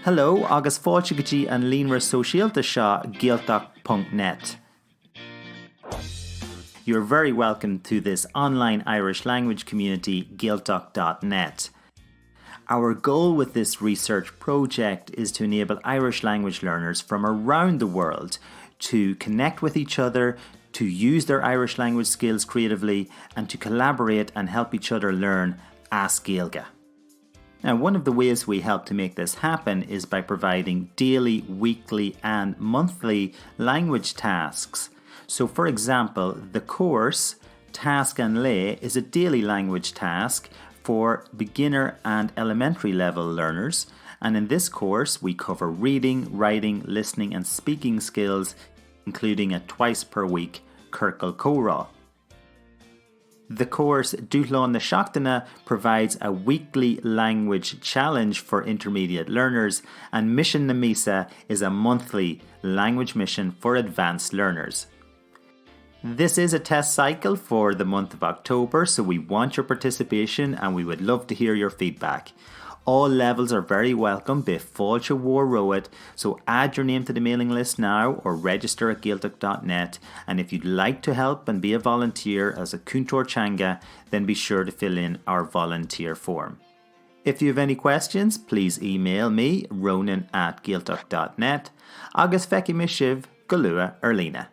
Hello, agus fáilte go dtí an líonra sóisialta seo gaeltacht.net. You're very welcome to this online Irish language community, gaeltacht.net. Our goal with this research project is to enable Irish language learners from around the world to connect with each other, to use their Irish language skills creatively, and to collaborate and help each other learn as Gaeilge. Now, one of the ways we help to make this happen is by providing daily, weekly and monthly language tasks. So, for example, the course Task and Lay is a daily language task for beginner and elementary level learners. And in this course, we cover reading, writing, listening and speaking skills, including a twice per week Circle Córá. The course Dúshlán na Seachtaine provides a weekly language challenge for intermediate learners, and Misean na Míosa is a monthly language mission for advanced learners. This is a test cycle for the month of October, so we want your participation and we would love to hear your feedback. All levels are very welcome, be fáilte mhór road, so add your name to the mailing list now or register at gaeltacht.net, and if you'd like to help and be a volunteer as a Cúntóir Teanga, then be sure to fill in our volunteer form. If you have any questions, please email me, ronan@gaeltacht.net, agus feici misibh go luath ar líne.